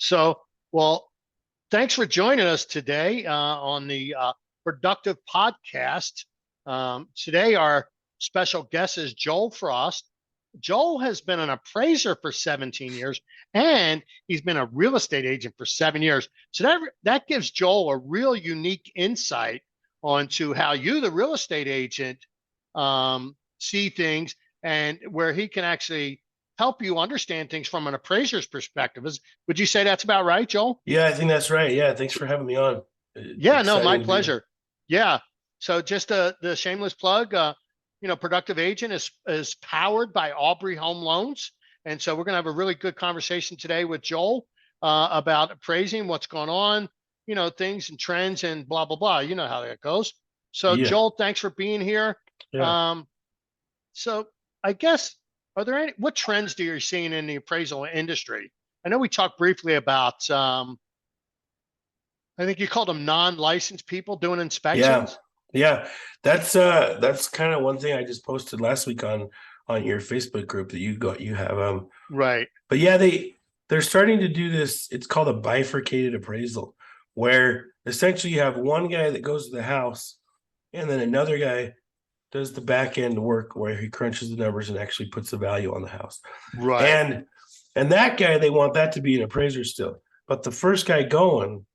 So, well, thanks for joining us today on the Productive Podcast. Today, our special guest is Joel Frost. Joel has been an appraiser for 17 years, and he's been a real estate agent for 7 years. So that gives Joel a real unique insight onto how you, the real estate agent, see things, and where he can actually help you understand things from an appraiser's perspective. Would you say that's about right, Joel? Yeah, I think that's right. Yeah, thanks for having me on. Yeah, no, my Exciting to be here. pleasure. Yeah. So just the shameless plug, Productive Agent is powered by Aubrey Home Loans. And so we're going to have a really good conversation today with Joel about appraising what's going on, things and trends and blah, blah, blah. You know how that goes. So Yeah, Joel, thanks for being here. yeah. Um, so I guess, what trends do you seeing in the appraisal industry? I know we talked briefly about, I think you called them non-licensed people doing Yeah. inspections. Yeah. That's kind of one thing I just posted last week on your Facebook group that you have. Right. But yeah, they're starting to do this. It's called a bifurcated appraisal, where essentially you have one guy that goes to the house and then another guy does the back end work where he crunches the numbers and actually puts the value on the house. Right. And that guy, they want that to be an appraiser still. But the first guy going,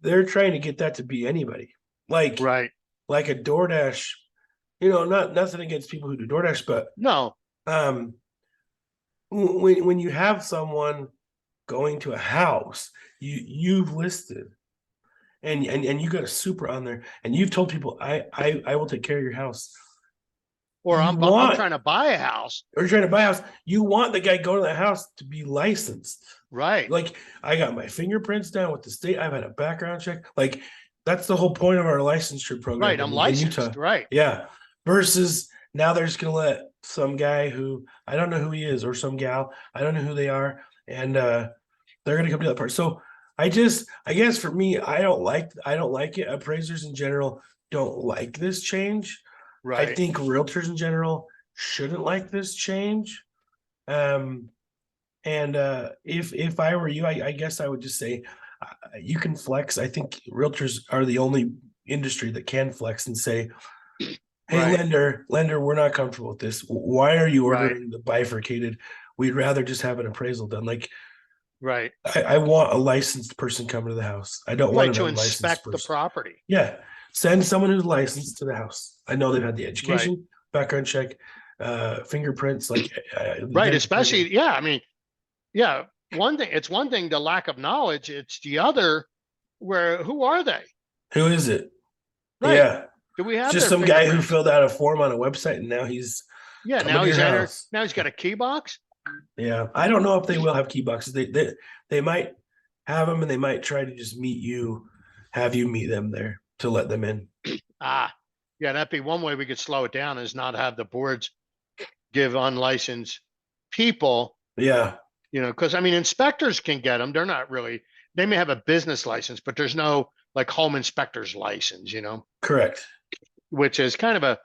they're trying to get that to be anybody. Like Right. like a DoorDash, not nothing against people who do DoorDash, but No. um when you have someone going to a house, you've listed and you got a super on there and you've told people I will take care of your house. Or You I'm want trying to buy a house. or you're trying to buy a house, you want the guy going to the house to be licensed. Right. Like I got my fingerprints down with the state. I've had a background check. Like that's the whole point of our licensure program Right. I'm in Utah. licensed. Right. Yeah. Versus now they're just gonna let some guy who I don't know who he is or some gal, I don't know who they are, and they're gonna come to that part. So I guess for me, I don't like it. Appraisers in general don't like this change. I Right. think realtors in general shouldn't like this change. Um, and if I were you, I guess I would just say you can flex. I think realtors are the only industry that can flex and say, "Hey, Right. lender, we're not comfortable with this. Why are you Right. ordering the bifurcated? We'd rather just have an appraisal done." Like Right. I want a licensed person coming to the house. I don't want Right. an To unlicensed inspect the person. property. Yeah, send someone who's licensed to the house. I know they've had the Right. education, background check, fingerprints. Like Right. Especially, yeah. I mean, yeah. It's one thing, the lack of knowledge. It's the other who are they? who is it? Right. Yeah. Do we It's have just their some guy who fingerprints? fut out a form on a website and now he's Yeah. coming Now to your he's entered. house. Now he's got a key box. Yeah. I don't know if they will have key boxes. They might have them and they might try to just have you meet them there to let them in. Ah, yeah. That'd be one way we could slow it down is not have the boards give unlicensed people, Yeah. because I mean, inspectors can get them. They're not really, they may have a business license, but there's no like home inspector's license, Correct. which is kind of I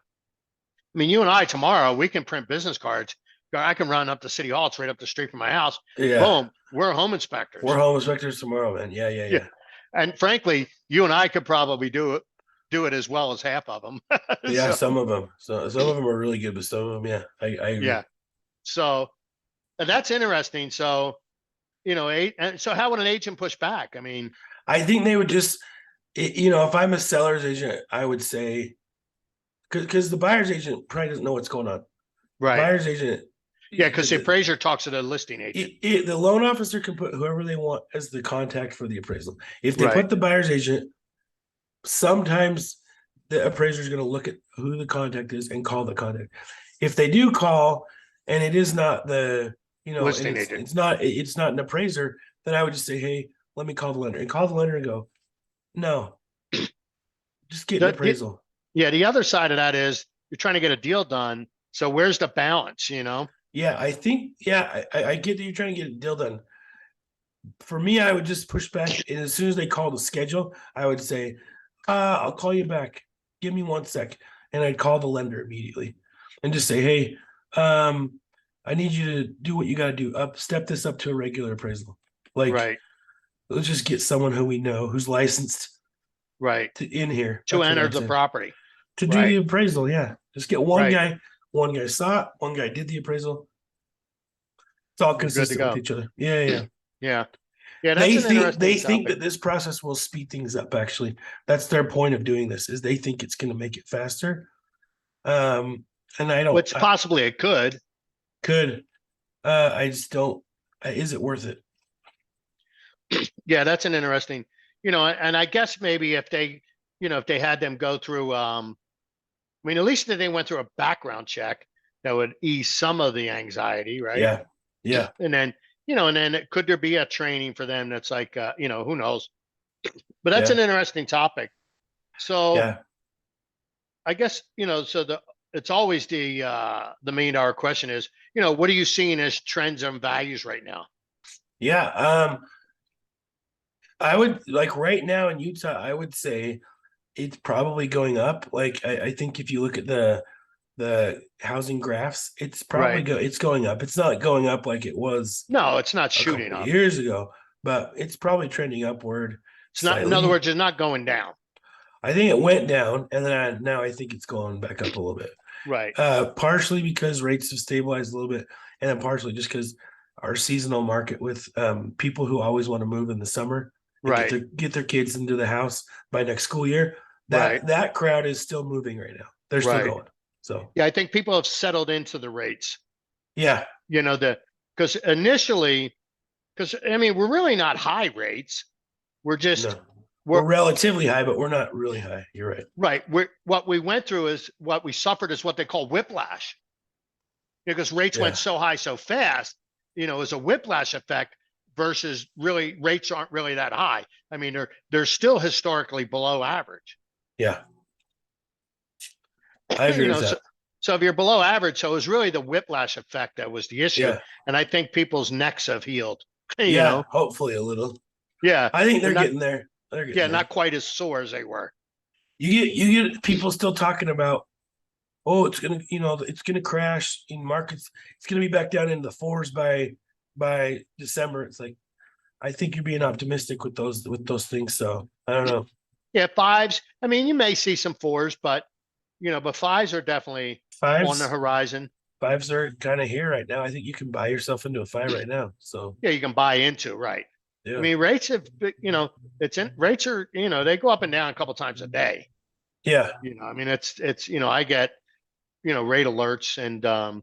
mean, you and I tomorrow, we can print business cards. I can run up to City Hall. It's right up the street from my house. Yeah. Boom. We're home We're inspectors. home inspectors tomorrow, man. Yeah, yeah, Yeah. yeah. And frankly, you and I could probably do it as well as half of them. Yeah, So, some of them. So some of them are really good, but some of them, yeah, I agree. yeah. So, and that's interesting. So, and so how would an agent push back? I mean, I think they would just, if I'm a seller's agent, I would say, because the buyer's agent probably doesn't know what's going on. right. Buyer's agent, Yeah, because the appraiser talks to the listing agent. the loan officer can put whoever they want as the contact for the appraisal. If they Right. put the buyer's agent, sometimes the appraiser is going to look at who the contact is and call the contact. If they do call and it is not and Listing agent. it's not an appraiser, then I would just say, hey, let me call the lender and call the lender and go, no, just get an appraisal. Yeah, the other side of that is you're trying to get a deal done. So where's the balance, Yeah, I think, I get that you're trying to get a deal done. For me, I would just push back. And as soon as they call the schedule, I would say, I'll call you back. Give me 1 sec. And I'd call the lender immediately and just say, hey, I need you to do what you got to do. Step this up to a regular appraisal. Like, right, let's just get someone who we know who's licensed right. in here. To That's what enter I'm the saying. property. To do the Right, appraisal, yeah. Just get one right. guy. One guy saw it. One guy did the appraisal. It's all We're good to consistent with go. each other. Yeah, yeah. Yeah. Yeah, that's They an think interesting they think topic. that this process will speed things up. Actually, that's their point of doing this. Is they think it's going to make it faster. And I don't. Which I possibly it could. could. I just don't. Is it worth it? Yeah, that's an interesting, and I guess maybe if they, if they had them go through, I mean, at least if they went through a background check, that would ease some of the anxiety, right? Yeah, yeah, And then, could there be a training for them that's like, who knows? But that's yeah, an interesting topic. So yeah, I guess, it's always the $1 million question is, what are you seeing as trends and values right now? yeah. I would like right now in Utah. I would say it's probably going up. Like I think if you look at the housing graphs, it's probably Right. it's going up. It's not going up like it was No, it's not a shooting couple of up. years ago, but it's probably trending upward It's not, in other slightly. words, it's not going down. I think it went down, and then now I think it's going back up a little bit. Right. Partially because rates have stabilized a little bit, and then partially just because our seasonal market with people who always want to move in the summer and Right. get their kids into the house by next school year. Right. That crowd is still moving right now. They're still Right. going. So Yeah, I think people have settled into the rates. yeah, Because initially, because I mean, we're really not high rates. We're just no, we're we're relatively high, but we're not really high. You're right. right. What we went through is what we suffered is what they call whiplash. Because rates went Yeah, so high so fast, as a whiplash effect versus really rates aren't really that high. I mean, they're still historically below average. yeah, I agree with So, that. so if you're below average, so it was really the whiplash effect that was the issue. Yeah, And I think people's necks have healed, yeah. Hopefully a little. Yeah. I think they're And not getting there. They're getting yeah, there. not quite as sore as they were. You get people still talking about, oh, it's gonna crash in markets. It's gonna be back down into the fours by December. It's like I think you're being optimistic with those things. So I don't know. Yeah, fives. I mean, you may see some fours, but fives are definitely on the Fives horizon. fives are kind of here right now. I think you can buy yourself into a five right now. So Yeah, you can buy into, right? I yeah, mean, rates have, rates are, they go up and down a couple times a day. yeah, I mean, it's, I get, rate alerts and,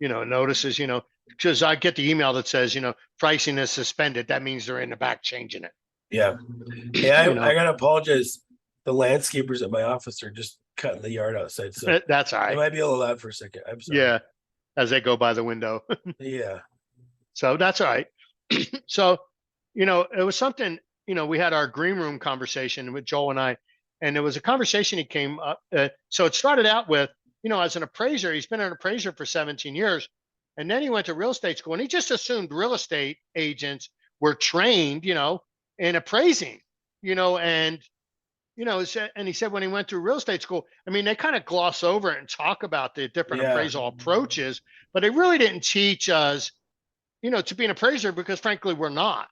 notices, because I get the email that says, pricing is suspended. That means they're in the back changing it, yeah. Hey, you I know, gotta apologize. The landscapers at my office are just cutting the yard outside, so that's all it right. might be a little loud for a second. I'm sorry. Yeah. As they go by the window. Yeah, So that's all right. So, it was something, we had our green room conversation with Joel and I, and there was a conversation he came up. So it started out with, as an appraiser, he's been an appraiser for 17 years. And then he went to real estate school and he just assumed real estate agents were trained, in appraising, and, and he said when he went through real estate school, I mean, they kind of gloss over it and talk about the different yeah, appraisal approaches, but they really didn't teach us, to be an appraiser because frankly, we're not.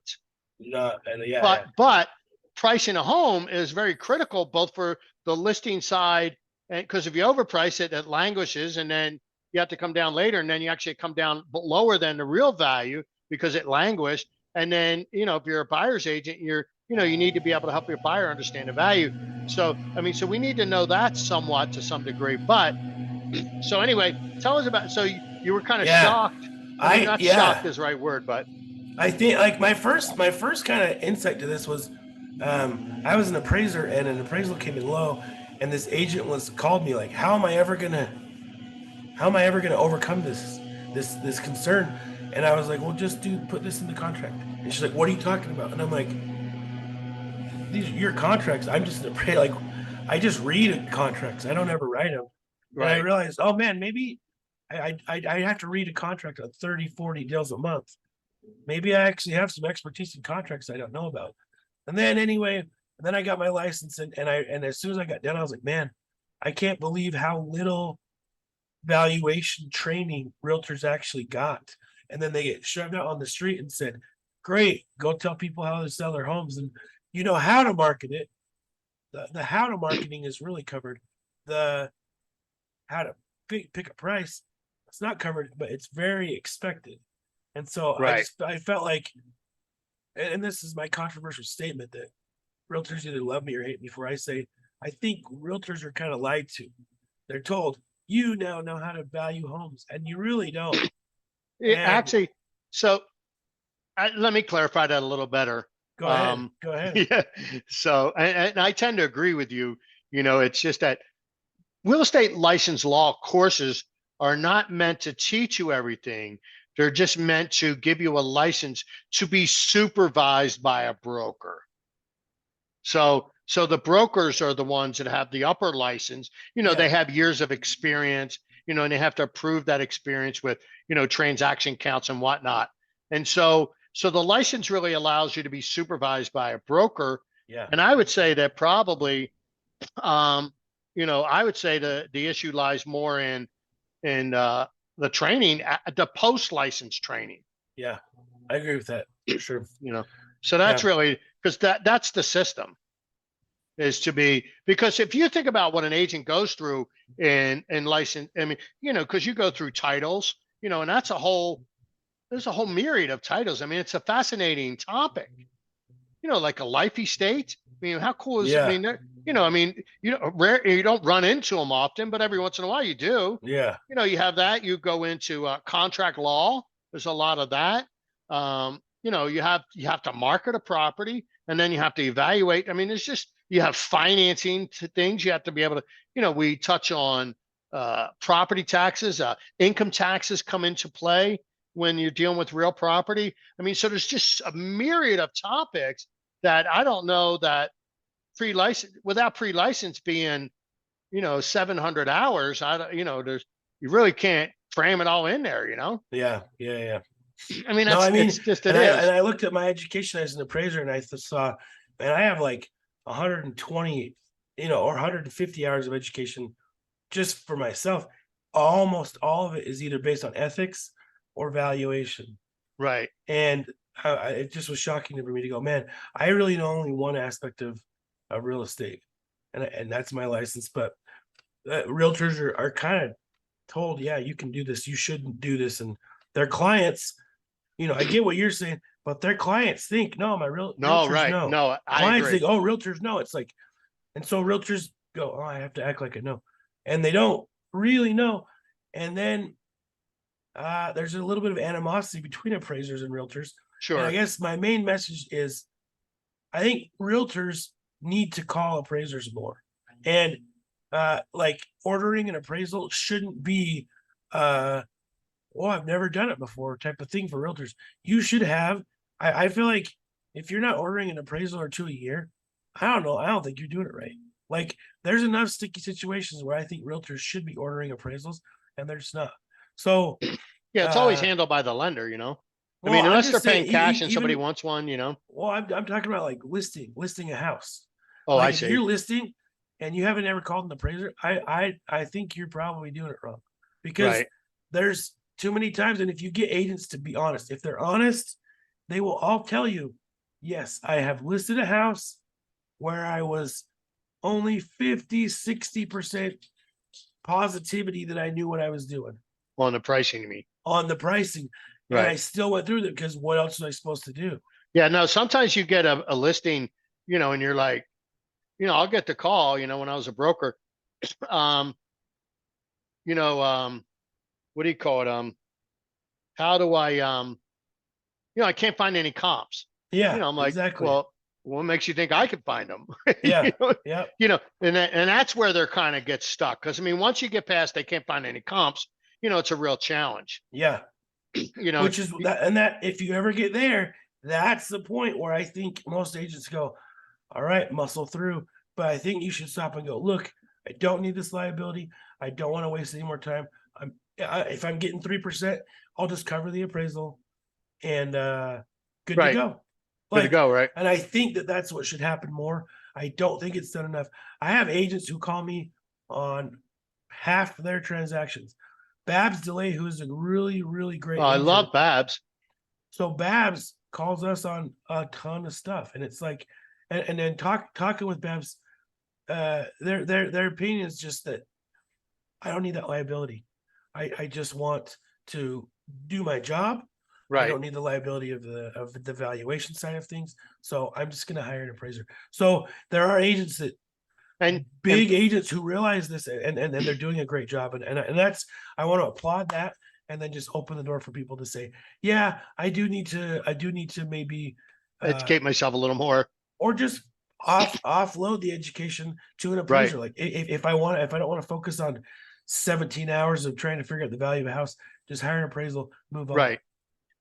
not and yeah, But yeah, but pricing a home is very critical both for the listing side and because if you overprice it, it languishes and then you have to come down later and then you actually come down lower than the real value because it languished. And then, if you're a buyer's agent, you need to be able to help your buyer understand the value. So, I mean, so we need to know that somewhat to some degree. But so anyway, tell us about, so you were kind of yeah. shocked. I mean, not shocked Yeah. is the right word, but I think like my first kind of insight to this was I was an appraiser and an appraisal came in low and this agent was called me like how am I ever gonna overcome this concern? And I was like, well, just put this in the contract. And she's like, what are you talking about? And I'm like, these are your contracts. I'm just an appraiser. Like, I just read contracts. I don't ever write them. And I right, realized, oh man, maybe I have to read a contract on 30, 40 deals a month. Maybe I actually have some expertise in contracts I don't know about. And then anyway, and then I got my license and as soon as I got done, I was like, man, I can't believe how little valuation training realtors actually got. And then they get shoved out on the street and said, great. Go tell people how to sell their homes, and you know how to market it. The how to marketing is really covered. The how to pick a price, it's not covered, but it's very expected. And so Right. I felt like, and this is my controversial statement, that realtors either love me or hate me for. I say I think realtors are kind of lied to. They're told you now know how to value homes, and you really don't. And Actually, so let me clarify that a little better. go ahead, go ahead. Yeah. So, and I tend to agree with you. It's just that real estate license law courses are not meant to teach you everything. They're just meant to give you a license to be supervised by a broker. So the brokers are the ones that have the upper license. They have years of experience, and they have to approve that experience with, transaction counts and whatnot. And so the license really allows you to be supervised by a broker. Yeah. And I would say that probably, I would say the issue lies more in the training, the post license training. Yeah, I agree with that for sure. So that's really, because that's the system, is to be, because if you think about what an agent goes through in license, I mean, because you go through titles, and there's a whole myriad of titles. I mean, it's a fascinating topic, like a life estate. I mean, how cool is it? I mean, rare, you don't run into them often, but every once in a while you do. Yeah. You have that. You go into contract law. There's a lot of that. You have to market a property, and then you have to evaluate. I mean, it's just, you have financing things. You have to be able to, we touch on property taxes, income taxes come into play when you're dealing with real property. I mean, so there's just a myriad of topics that I don't know that without pre-license being, 700 hours, you really can't cram it all in there, Yeah. I mean, and is. I looked at my education as an appraiser, and I saw, and I have like 120, or 150 hours of education just for myself. Almost all of it is either based on ethics or valuation. Right. And it just was shocking for me to go, man, I really know only one aspect of real estate, and that's my license. But realtors are kind of told, yeah, you can do this, you shouldn't do this, and their clients, I get what you're saying, but their clients think, no, No, realtors right. know. No, I Clients agree. think, oh, realtors know. It's like, and so realtors go, oh, I have to act like I know, and they don't really know. And then there's a little bit of animosity between appraisers and realtors. Sure. And I guess my main message is, I think realtors need to call appraisers more, and like ordering an appraisal shouldn't be well, I've never done it before type of thing for realtors. You should have. I feel like if you're not ordering an appraisal or two a year, I don't know. I don't think you're doing it right. Like, there's enough sticky situations where I think realtors should be ordering appraisals, and they're just not. So Yeah, it's always handled by the lender, I mean, unless they're paying cash and somebody wants one, Well, I'm talking about like listing a house. Oh, like I if see. you're listing and you haven't ever called an appraiser, I think you're probably doing it wrong, because there's too many times. And if you get agents to be honest, if they're honest, they will all tell you, yes, I have listed a house where I was only 50-60% positivity that I knew what I was doing On the pricing, you mean? on the pricing. And I still went through it, because what else was I supposed to do? Yeah, no, sometimes you get a listing, and you're like, I'll get the call, when I was a broker, um, what do you call it? How do I, I can't find any comps. Yeah, I'm like, exactly. well, what makes you think I can find them? Yeah, and that's where they're kind of get stuck. Because I mean, once you get past, they can't find any comps. It's a real challenge. Yeah, which is that, and that if you ever get there, that's the point where I think most agents go, all right, muscle through. But I think you should stop and go, look, I don't need this liability. I don't want to waste any more time. If I'm getting 3%, I'll just cover the appraisal, and good to go. Good to go, right? And I think that's what should happen more. I don't think it's done enough. I have agents who call me on half their transactions. Babs DeLay, who is a really, really great I agent. love Babs. So Babs calls us on a ton of stuff, and it's like, and then talking with Bevs, their opinion is just that I don't need that liability. I just want to do my job. I Right. don't need the liability of the valuation side of things. So I'm just going to hire an appraiser. So there are agents that And big agents who realize this, and they're doing a great job. And that's, I want to applaud that, and then just open the door for people to say, yeah, I do need to maybe educate myself a little more. or just offload the education to an Right. appraiser. Like if I don't want to focus on 17 hours of trying to figure out the value of a house, just hire an appraisal, move on. Right.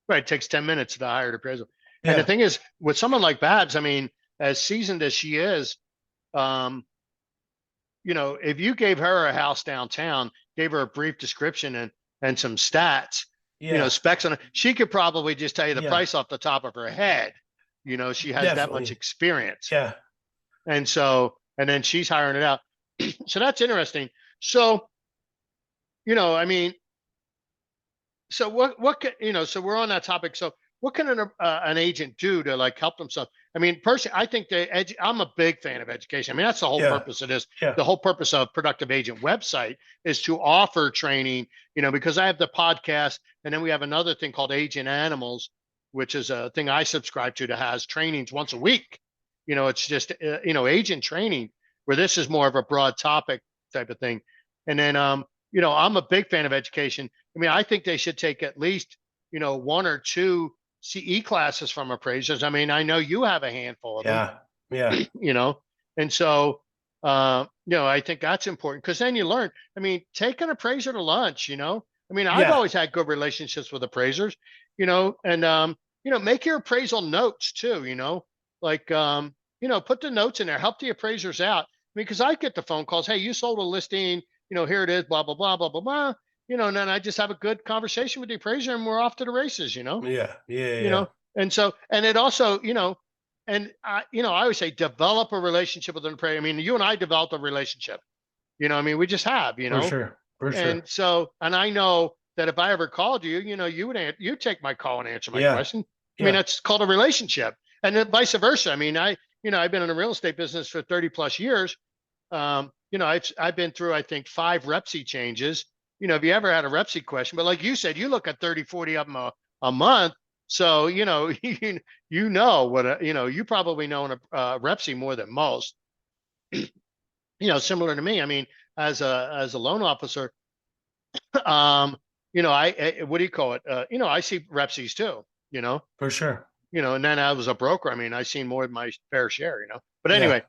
Right. It takes 10 minutes to hire an appraisal. And the Yeah. thing is, with someone like Babs, I mean, as seasoned as she is, um, if you gave her a house downtown, gave her a brief description and some stats, Yeah. specs on it, she could probably just tell you the Yeah. price off the top of her head. She has that much Definitely. experience. Yeah. And then she's hiring it out. So that's interesting. So, I mean, so what can, so we're on that topic. So what can an agent do to like help themselves? I mean, personally, I think I'm a big fan of education. I mean, that's the whole Yeah. purpose of this. Yeah. The whole purpose of Productive Agent website is to offer training, because I have the podcast, and then we have another thing called Agent Animals, which is a thing I subscribe to that has trainings once a week. It's just, agent training, where this is more of a broad topic type of thing. And then, I'm a big fan of education. I mean, I think they should take at least, one or two CE classes from appraisers. I mean, I know you have a handful of them. Yeah. And so, I think that's important, because then you learn. I mean, take an appraiser to lunch. I mean, I've always had good relationships with appraisers, and make your appraisal notes too. Like, put the notes in there, help the appraisers out. I mean, because I get the phone calls, hey, you sold a listing, here it is, blah blah blah blah blah blah. And then I just have a good conversation with the appraiser, and we're off to the races. Yeah. And so, and it also, and I always say, develop a relationship with an appraiser. I mean, you and I developed a relationship. I mean, we just have. For sure. And so, and I know that if I ever called you, you'd take my call and answer my Yeah. question. I mean, that's called a relationship, and then vice versa. I mean, I've been in the real estate business for 30 plus years. I've been through, I think, 5 REPSI changes. If you ever had a REPSI question, but like you said, you look at 30, 40 of them a month. So, you probably know a REPSI more than most, similar to me. I mean, as a loan officer, what do you call it? I see REPSIs too, For sure. and then I was a broker. I mean, I seen more than my fair share, but anyway,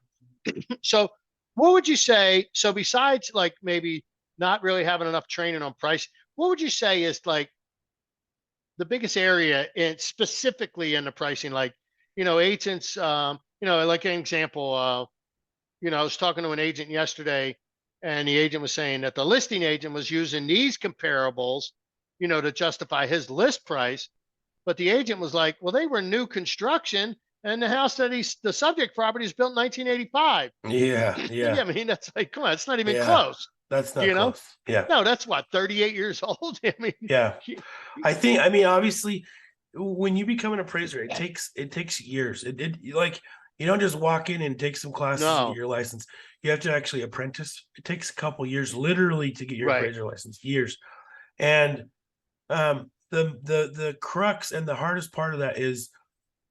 so what would you say? So besides like maybe not really having enough training on price, what would you say is like the biggest area specifically in the pricing? Like, agents, like an example, I was talking to an agent yesterday, and the agent was saying that the listing agent was using these comparables, to justify his list price. But the agent was like, well, they were new construction, and the house that the subject property is built in 1985. Yeah. I mean, that's like, come on, it's not even Yeah. close. That's not close. Yeah. No, that's what, 38 years old. I mean, Yeah. I mean, obviously, when you become an appraiser, it takes years. Like, you don't just walk in and take some classes and No. get your license. You have to actually apprentice. It takes a couple years, literally, to get your Right. appraiser license. Years. And the crux and the hardest part of that is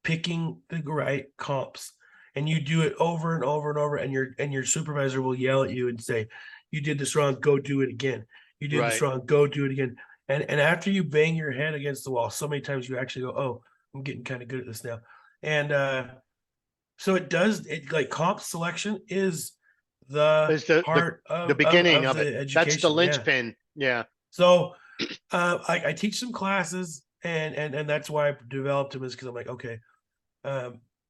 picking the right comps. And you do it over and over and over, and your supervisor will yell at you and say, you did this wrong, go do it again. You did this Right. wrong, go do it again. And after you bang your head against the wall so many times, you actually go, oh, I'm getting kind of good at this now. And so it like comp selection is It's the part of the beginning of of the it. education. That's the Yeah. linchpin. Yeah. So I teach some classes, and that's why I developed them, is because I'm like, okay,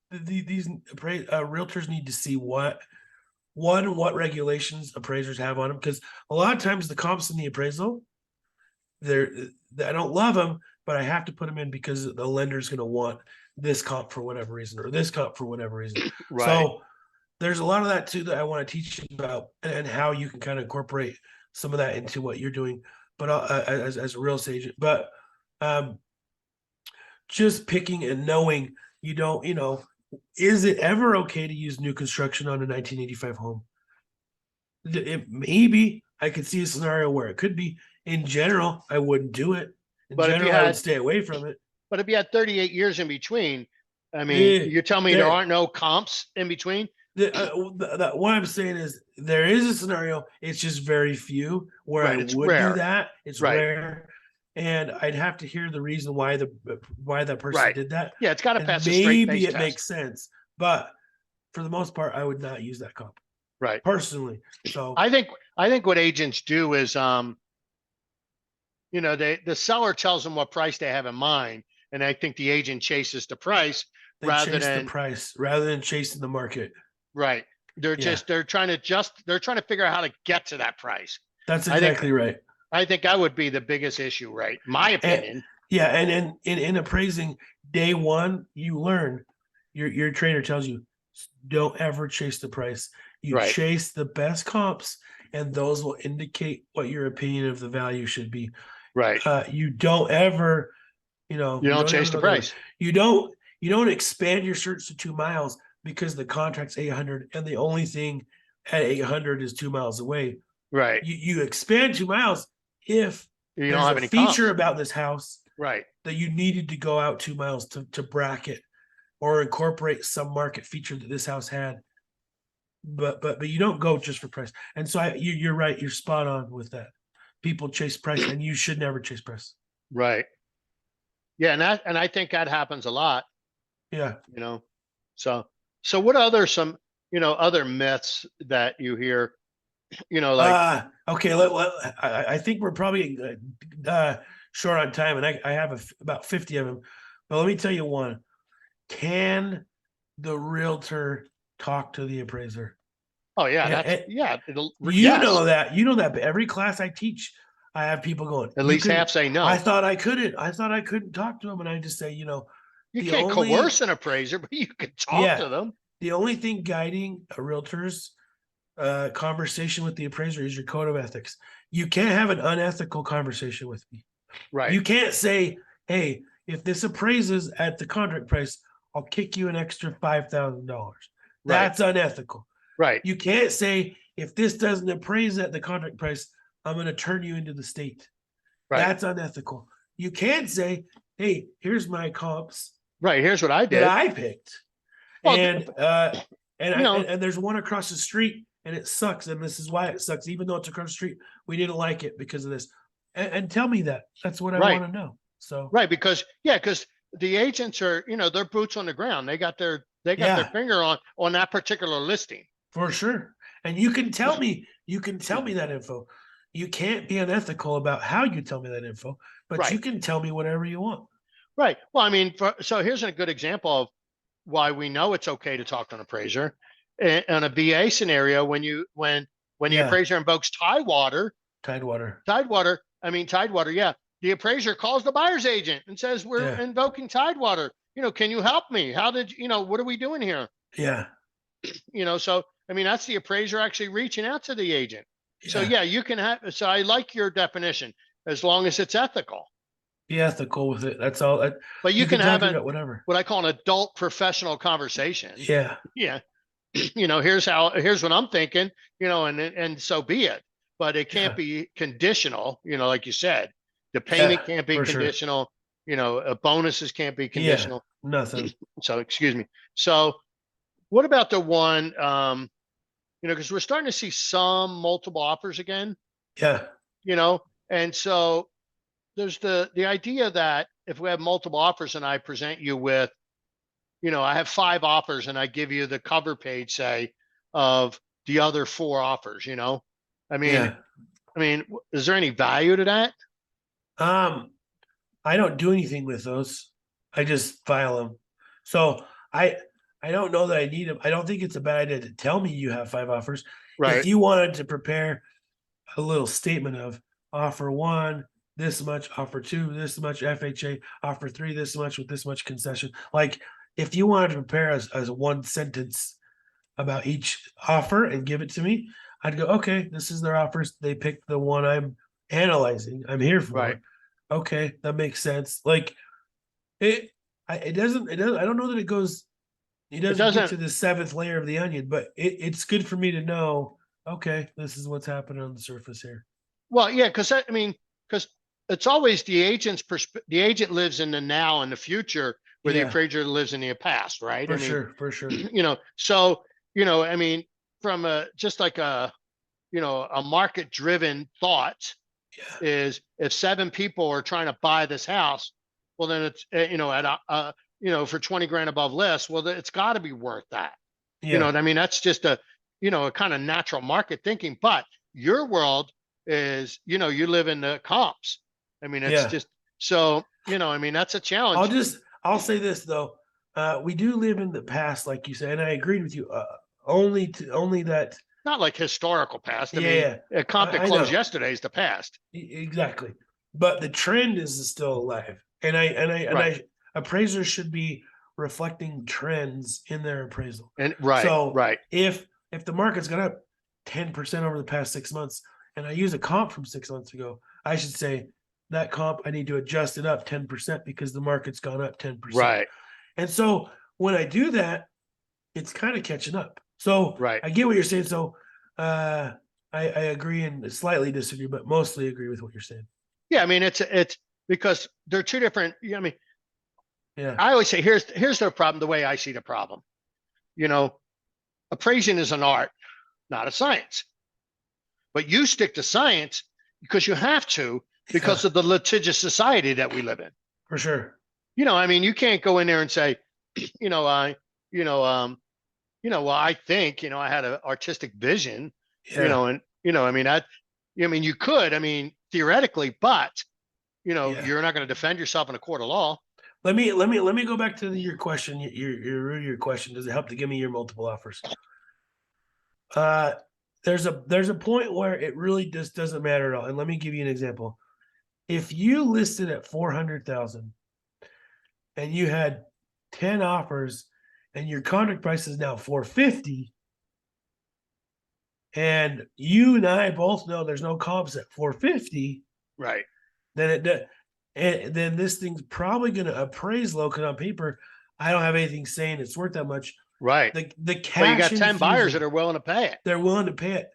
these realtors need to see what regulations appraisers have on them, because a lot of times the comps in the appraisal, I don't love them, but I have to put them in because the lender's going to want this comp for whatever reason, or this comp for whatever reason. Right. So there's a lot of that too that I want to teach you about, and how you can kind of incorporate some of that into what you're doing, but as a real estate agent. But just picking and knowing you don't, is it ever okay to use new construction on a 1985 home? Maybe I could see a scenario where it could be. In general, I wouldn't do it. In But if you general, I would had, stay away from it. but if you had 38 years in between, I mean, Eh, you tell me there there, aren't no comps in between? what I'm saying is there is a scenario. It's just very few where I Right. It's would do rare. that. It's Right. rare, and I'd have to hear the reason why that person Right. did that. Yeah. It's got to And pass a straight maybe face it test. makes sense, but for the most part, I would not use that comp Right. personally. So I think what agents do is, the seller tells them what price they have in mind, and I think the agent chases the price they rather chase the than price rather than chasing the market. right. They're Yeah. they're trying to figure out how to get to that price. That's I think exactly right. I think that would be the biggest issue, right? My opinion. And in appraising day one, you learn your trainer tells you don't ever chase the price. You Right. chase the best comps, and those will indicate what your opinion of the value should be. Right. You don't ever, You don't chase the ever go price. you don't expand your search to 2 miles because the contract's 800 and the only thing at 800 is 2 miles away. Right. You expand 2 miles if You there's don't have a any feature comps. about this house Right. that you needed to go out 2 miles to bracket or incorporate some market feature that this house had. But you don't go just for price. And so you're right. You're spot on with that. People chase price, and you should never chase price. Right. Yeah, and I think that happens a lot. Yeah. So what other myths that you hear? Like Okay. I think we're probably short on time, and I have about 50 of them. But let me tell you one. Can the realtor talk to the appraiser? oh yeah, that's And yeah. you know that. But every class I teach, I have people going. At least half say no. I thought I couldn't. I thought I couldn't talk to him, and I just say, You the can't only coerce an appraiser, but you can talk to them. the only thing guiding a realtor's conversation with the appraiser is your code of ethics. You can't have an unethical conversation with me. Right. You can't say, "Hey, if this appraises at the contract price, I'll kick you an extra $5,000." That's unethical. Right. You can't say, "If this doesn't appraise at the contract price, I'm going to turn you into the state." Right. That's unethical. You can't say, "Hey, here's my comps. Right. Here's what I did. That I picked." Well, And there's one across the street, and it sucks, and this is why it sucks. Even though it's across the street, we didn't like it because of this. And tell me that. That's what I want to know. So right, because the agents are, they're boots on the ground. They got their finger on that particular listing. For sure. And you can tell me that info. You can't be unethical about how you tell me that info, but you can tell me whatever you want. Right. Well, I mean, so here's a good example of why we know it's okay to talk to an appraiser. In a BA scenario, when the appraiser invokes Tidewater, yeah. The appraiser calls the buyer's agent and says, "We're invoking Tidewater. Can you help me? How did what are we doing here?" Yeah. So I mean, that's the appraiser actually reaching out to the agent. Yeah. So yeah, you can have. So I like your definition, as long as it's ethical. Be ethical with it. That's all. But you can have whatever. What I call an adult professional conversation. Yeah. Yeah. Here's what I'm thinking. And so be it. But it can't be conditional. Like you said, the payment can't be conditional. Sure. Bonuses can't be conditional. Yeah, nothing. So excuse me. So what about the one? Because we're starting to see some multiple offers again. Yeah. And so there's the idea that if we have multiple offers and I present you with, I have 5 offers and I give you the cover page, say, of the other 4 offers, I mean, is there any value to that? I don't do anything with those. I just file them. So I don't know that I need them. I don't think it's a bad idea to tell me you have 5 offers. Right. If you wanted to prepare a little statement of offer 1, this much, offer 2, this much, FHA, offer 3, this much with this much concession. Like if you wanted to prepare as one sentence about each offer and give it to me, I'd go, okay, this is their offers. They picked the one I'm analyzing. I'm here for. Right. Okay, that makes sense. Like it it doesn't, I don't know that it goes, it doesn't get doesn't. to the seventh layer of the onion, but it's good for me to know, okay, this is what's happening on the surface here. Well, yeah, because I mean, because it's always the agent's the agent lives in the now and the future, where the Yeah, appraiser lives in the past, right? I for mean, sure, for sure. so I mean, from a just like a market driven thought Yeah, is, if 7 people are trying to buy this house, well then it's at for 20 grand above list, well it's got to be worth that. You know yeah, what I mean? That's just a kind of natural market thinking. But your world is, you live in the comps. I mean, it's yeah. just so, I mean, that's a challenge. I'll say this though. We do live in the past, like you said, and I agreed with you. Only that. Not like historical past. I Yeah, mean, yeah. a comp that I closed know. yesterday is the past. Exactly. But the trend is still alive. Right. Appraisers should be reflecting trends in their appraisal. And right, So right, if the market's gone up 10% over the past 6 months, and I use a comp from 6 months ago, I should say that comp I need to adjust it up 10% because the market's gone up 10%. right, And so when I do that, it's kind of catching up. So right. I get what you're saying. So I agree and slightly disagree, but mostly agree with what you're saying. Yeah, I mean, it's because they're two different. I mean, Yeah. I always say here's the problem. The way I see the problem, you know, appraising is an art, not a science. But you stick to science because you have to, Yeah, because of the litigious society that we live in. for sure. I mean, you can't go in there and say, you know, I, you know, well, I think, I had an artistic vision, Yeah. and I mean you could, I mean, theoretically, but Yeah. you're not going to defend yourself in a court of law. Let me go back to your question. Your question. Does it help to give me your multiple offers? Uh there's a point where it really just doesn't matter at all. And let me give you an example. If you listed at 400,000 and you had 10 offers and your contract price is now 450, and you and I both know there's no comps at 450, Right. then then this thing's probably going to appraise low because on paper, I don't have anything saying it's worth that much. Right. The But you cash got 10 buyers infusion, that are willing to pay it. they're willing to pay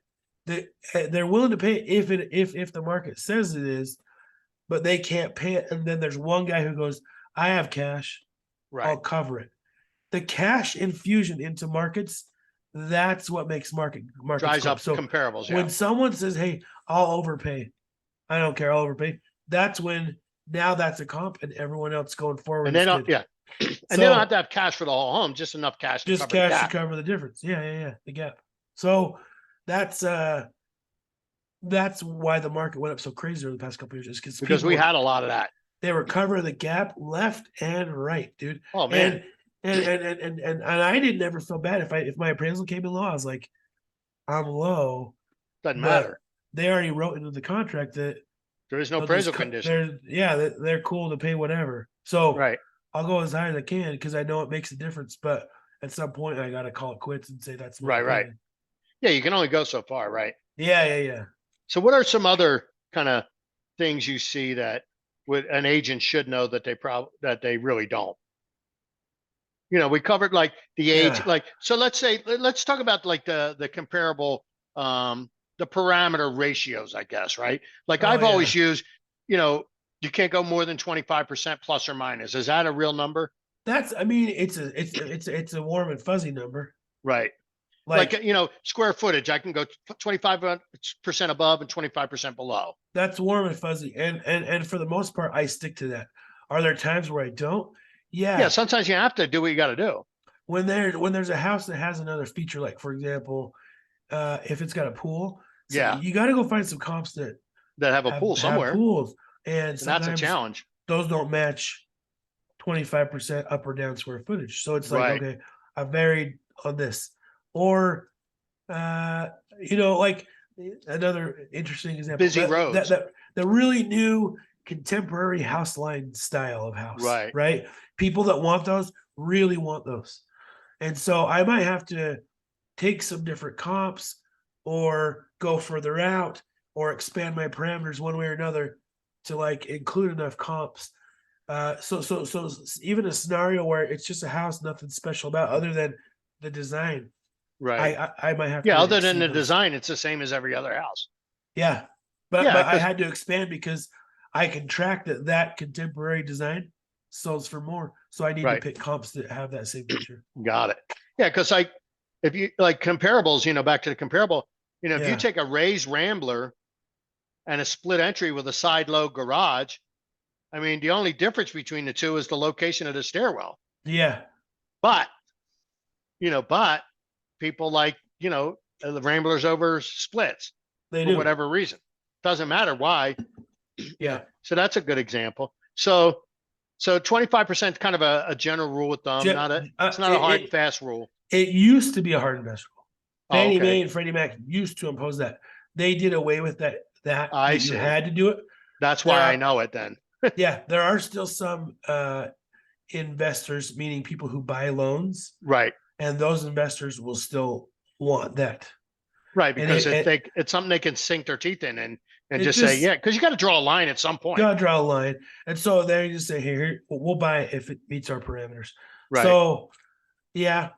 it. They're willing to pay it if the market says it is, but they can't pay it. And then there's one guy who goes, "I have cash, Right. I'll cover it." The cash infusion into markets, that's what makes markets Dries go up. up So comparables. when Yeah. someone says, "Hey, I'll overpay," I don't care, I'll overpay. That's when now that's a comp, and everyone else going forward And they is don't, good. yeah. And they don't have So to have cash for the whole home, just enough cash to just cover the cash to gap. cover the difference. Yeah, yeah, yeah, the gap. So that's why the market went up so crazy over the past couple of years, is because Because people we were had a lot of that. they were covering the gap left and right, dude. Oh man. And I didn't ever feel bad if my appraisal came in low. I was like, I'm low, Doesn't but matter. they already wrote into the contract that There is no appraisal condition. they're cool to pay whatever. So Right. I'll go as high as I can because I know it makes a difference. But at some point, I got to call it quits and say that's my Right. Right. opinion. Yeah. You can only go so far. Right. Yeah, yeah, yeah. So what are some other kind of things you see that would an agent should know that that they really don't? We covered like the age, Yeah. like, so let's talk about like the comparable, the parameter ratios, I guess, right? Like Oh I've yeah. always used, you can't go more than 25% plus or minus. Is that a real number? I mean, it's a warm and fuzzy number. Right. Like, Like square footage, I can go 25% above and 25% below. that's warm and fuzzy. And for the most part, I stick to that. Are there times where I don't? Yeah. Yeah. Sometimes you have to do what you got to do. When there's a house that has another feature, like for example, if it's got a pool, so Yeah. you got to go find some comps that That have a pool have somewhere. pools, and And that's a sometimes challenge. those don't match 25% up or down square footage. So it's like, Right. okay, I varied on this. Or like another interesting example. Busy roads. The really new contemporary house line style of house, Right. right? People that want those really want those. And so I might have to take some different comps or go further out or expand my parameters one way or another to like include enough comps So even a scenario where it's just a house, nothing special about other than the design. Right. I might have Yeah. to Other than exceed the those. design, it's the same as every other house. Yeah, but Yeah. I Because had to expand because I can track that contemporary design sells for more. So I need to right. pick comps that have that same feature. Got it. Yeah. Because like if you like comparables, back to the comparable, if you Yeah, take a raised Rambler and a split entry with a side low garage, I mean, the only difference between the two is the location of the stairwell. yeah, But, but people like, the Ramblers over splits they for do. whatever reason. Doesn't matter why, Yeah, So that's a good example. So 25% kind of a general rule with them, it's not a hard and fast rule. it used to be a hard and fast rule. Oh, Fannie okay. Mae and Freddie Mac used to impose that. They did away with that I you see. had to do it. That's There why I are know it then. yeah, there are still some investors, meaning people who buy loans, Right. and those investors will still want that. Right. And Because it's something they can sink their teeth in and it just say, just yeah, because you got to draw a line at some point. gotta draw a line. And so they just say, here, we'll buy it if it meets our parameters. Right. So yeah.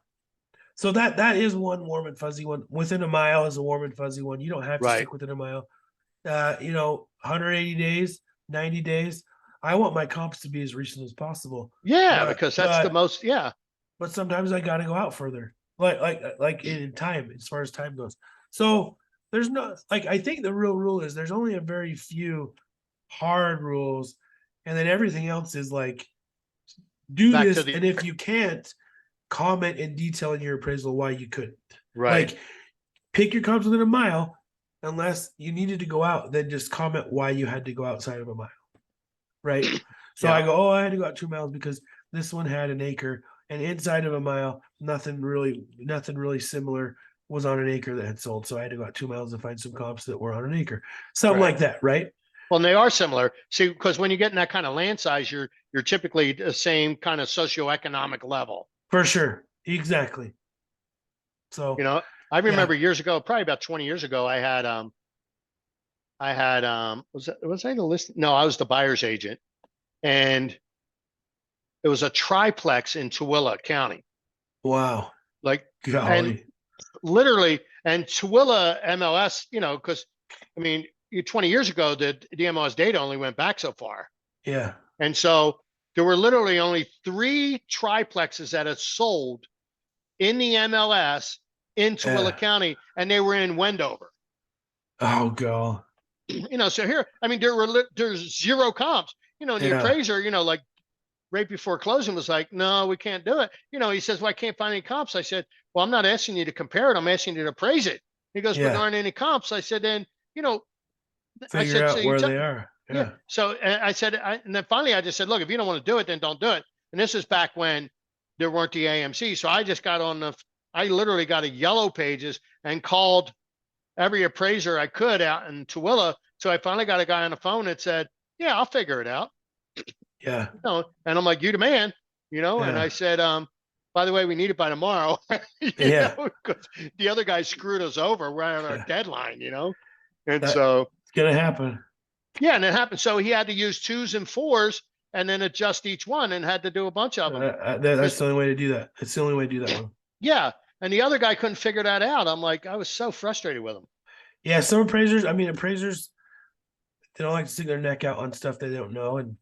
So that is one warm and fuzzy one. Within a mile is a warm and fuzzy one. You don't have to Right. stick within a mile. 180 days, 90 days. I want my comps to be as recent as possible. Yeah, because that's the most, yeah. But sometimes I gotta go out further. Like in time, as far as time goes. So there's no I think the real rule is there's only a very few hard rules, and then everything else is like do Back this, to the and if you can't, comment in detail in your appraisal why you couldn't. right. Like pick your comps within a mile, unless you needed to go out, then just comment why you had to go outside of a mile. Right. So Yeah. I go, oh, I had to go out 2 miles because this one had an acre, and inside of a mile, nothing really similar was on an acre that had sold. So I had to go out 2 miles to find some comps that were on an acre. Something Right. like that, right? Well, and they are similar. See, because when you get in that kind of land size, you're typically the same kind of socioeconomic level. For sure. Exactly. So I remember years ago, probably about 20 years ago, I had was I the list? No, I was the buyer's agent, and it was a triplex in Tooele County. wow. Like, Golly. and literally, and Tooele MLS, because I mean, 20 years ago, the MLS data only went back so far. Yeah. And so there were literally only 3 triplexes that had sold in the MLS in Tooele County, and they were in Wendover. Oh, God. So here, I mean, there's 0 comps. And the appraiser, like right before closing was like, no, we can't do it. He says, well, I can't find any comps. I said, well, I'm not asking you to compare it. I'm asking you to appraise it. He goes, but there aren't any comps. I said, then, figure out where they are. Yeah. So I said, and then finally I just said, look, if you don't want to do it, then don't do it. And this is back when there weren't the AMC. So I just got I literally got a yellow pages and called every appraiser I could out in Tooele. So I finally got a guy on the phone that said, yeah, I'll figure it out. Yeah. And I'm like, you the man, and I said, by the way, we need it by tomorrow. The other guy screwed us over. We're on our deadline, and so it's going to happen. Yeah, and it happened. So he had to use 2s and 4s and then adjust each one and had to do a bunch of them. That's the only way to do that. It's the only way to do that one. Yeah. And the other guy couldn't figure that out. I'm like, I was so frustrated with him. Yeah, some appraisers, they don't like to stick their neck out on stuff they don't know. And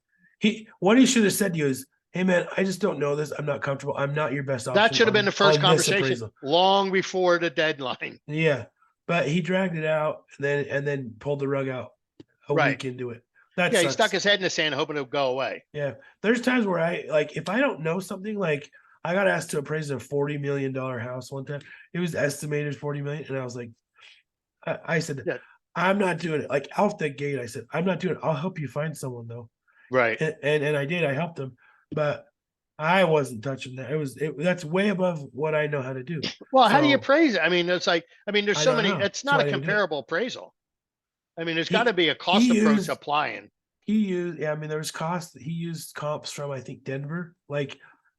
what he should have said to you is, hey, man, I just don't know this. I'm not comfortable. I'm not your best option. That should have been the first conversation long before the deadline. Yeah. But he dragged it out and then pulled the rug out a week into it. He stuck his head in the sand hoping it would go away. Yeah. There's times where if I don't know something, like I got asked to appraise a $40 million house one time. It was estimated $40 million. And I was like, I said, I'm not doing it. Like out the gate, I said, I'm not doing it. I'll help you find someone though. Right. And I did. I helped him, but I wasn't touching that. That's way above what I know how to do. Well, how do you appraise it? I mean, there's so many. It's not a comparable appraisal. I mean, there's got to be a cost approach applying. There was cost. He used comps from, I think, Denver. Like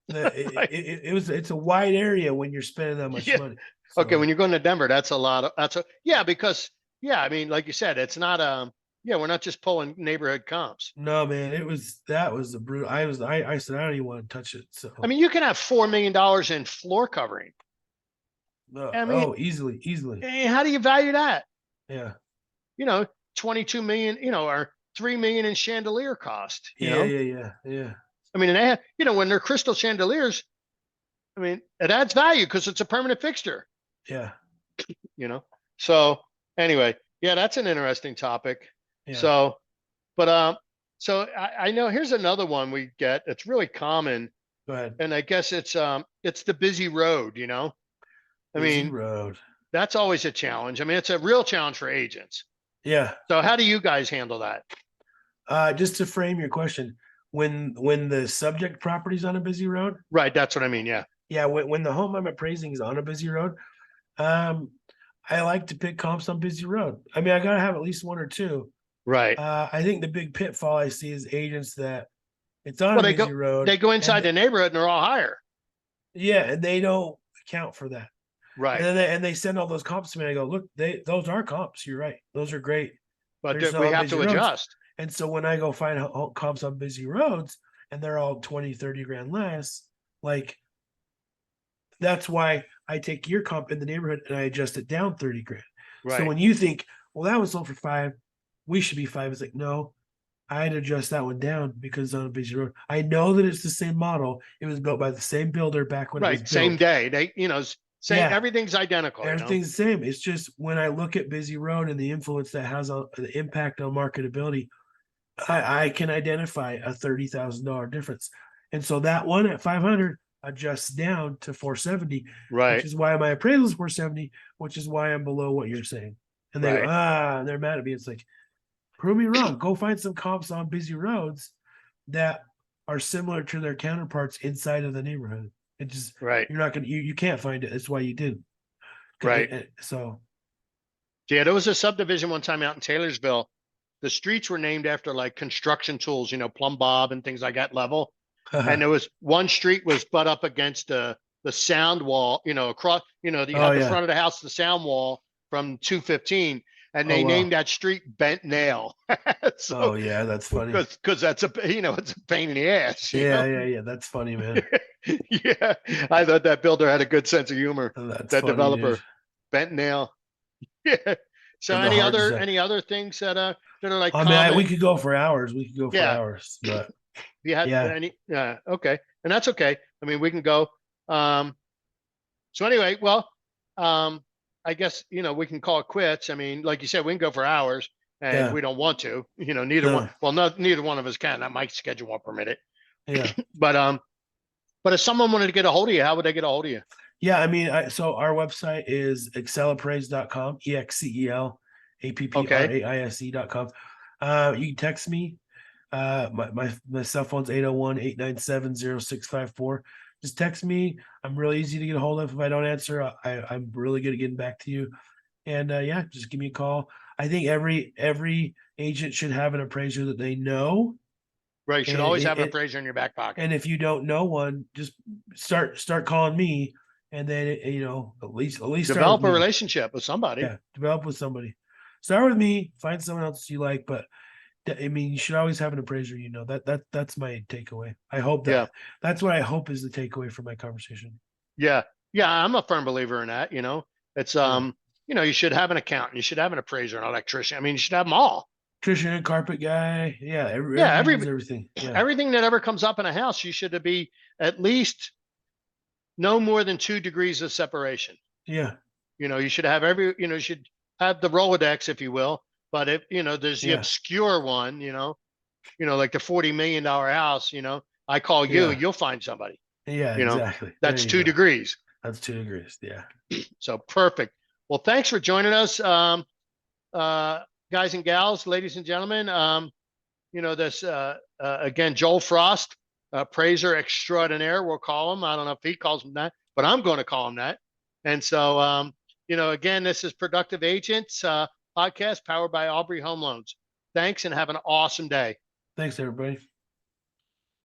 it's a wide area when you're spending that much money. So. Okay, when you're going to Denver, that's a lot of because I mean, like you said, it's not Yeah, we're not just pulling neighborhood comps. No, man, that was the brutal. I said I don't even want to touch it. So I mean, you can have $4 million in floor covering. I mean, easily. how do you value that? Yeah. 22 million, or 3 million in chandelier cost, Yeah. I mean, and they have, when they're crystal chandeliers, I mean, it adds value because it's a permanent fixture, Yeah. you know? So anyway, yeah, that's an interesting topic. Yeah. So, but, so I know here's another one we get. It's really common. Go ahead. And I guess it's the busy road, I Busy mean, road. that's always a challenge. I mean, it's a real challenge for agents. Yeah. So how do you guys handle that? Just to frame your question, when the subject property's on a busy road, Right. That's what I mean. Yeah. yeah, when the home I'm appraising is on a busy road, um, I like to pick comps on busy road. I mean, I gotta have at least one or two. Right. I think the big pitfall I see is agents that it's on Well, a busy road they go and inside the neighborhood and they're all higher. yeah, and they don't account for that. Right. And then they send all those comps to me. And I go, look, those are comps. You're right. Those are great. But There's we no have busy to roads. adjust. And so when I go find comps on busy roads and they're all 20, 30 grand less, like that's why I take your comp in the neighborhood and I adjust it down 30 grand. Right. So when you think, well, that was sold for 5, we should be 5. It's like, no, I'd adjust that one down because it's on a busy road. I know that it's the same model. It was built by the same builder back when it was Right. Same built. day. They, same, Yeah. everything's identical. Everything's the same. It's just when I look at busy road and the influence that has on the impact on marketability, I can identify a $30,000 difference. And so that one at 500 adjusts down to 470, Right. which is why my appraisal is 470, which is why I'm below what you're saying. And they go, they're mad at me. It's like, prove me wrong. Go find some comps on busy roads that are similar to their counterparts inside of the neighborhood. It just right. You're not gonna you can't find it. That's why you didn't. Right. So yeah, there was a subdivision one time out in Taylorsville. The streets were named after like construction tools, plumb bob and things like that level. And there was one street was butt up against the sound wall, across, you had the front of the house, the sound wall from 215. And they named that street Bent Nail. So, that's funny. Because that's it's a pain in the ass. Yeah. That's funny, man. Yeah. I thought that builder had a good sense of humor. That's that funny, developer. Dude. Bent Nail. Yeah. So any other things that are like we could go for hours. Hours, but you had any okay. And that's okay. I mean, we can go. So anyway, well, I guess we can call it quits. I mean, like you said, we can go for hours and we don't want to, neither one of us can. That my schedule won't permit it. Yeah. But if someone wanted to get a hold of you, how would they get a hold of you? Yeah, I mean, so our website is excelappraise.com, EXCELAPPRAISE.com. You can text me. My cell phone's 801-897-0654. Just text me. I'm really easy to get a hold of. If I don't answer, I'm really good at getting back to you. And just give me a call. I think every agent should have an appraiser that they know. Right, you should always have an appraiser in your back pocket. And if you don't know one, just start calling me, and then at least develop a relationship with somebody. Yeah, develop with somebody. Start with me. Find someone else you like, but I mean, you should always have an appraiser. That's my takeaway. I hope that's what I hope is the takeaway from my conversation. Yeah, I'm a firm believer in that. It's you should have an accountant, you should have an appraiser, an electrician. I mean, you should have them all. Electrician, carpet guy, everything. Yeah. Everything that ever comes up in a house, you should be at least no more than 2 degrees of separation. Yeah. You should have you should have the Rolodex, if you will. But if there's the obscure one, like the $40 million house, I call you, you'll find somebody. Yeah, exactly. That's 2 degrees. That's 2 degrees. Yeah. So perfect. Well, thanks for joining us. Guys and gals, ladies and gentlemen, this again, Joel Frost, appraiser extraordinaire, we'll call him. I don't know if he calls him that, but I'm going to call him that. And so, again, this is Productive Agents podcast powered by Aubrey Home Loans. Thanks and have an awesome day. Thanks, everybody.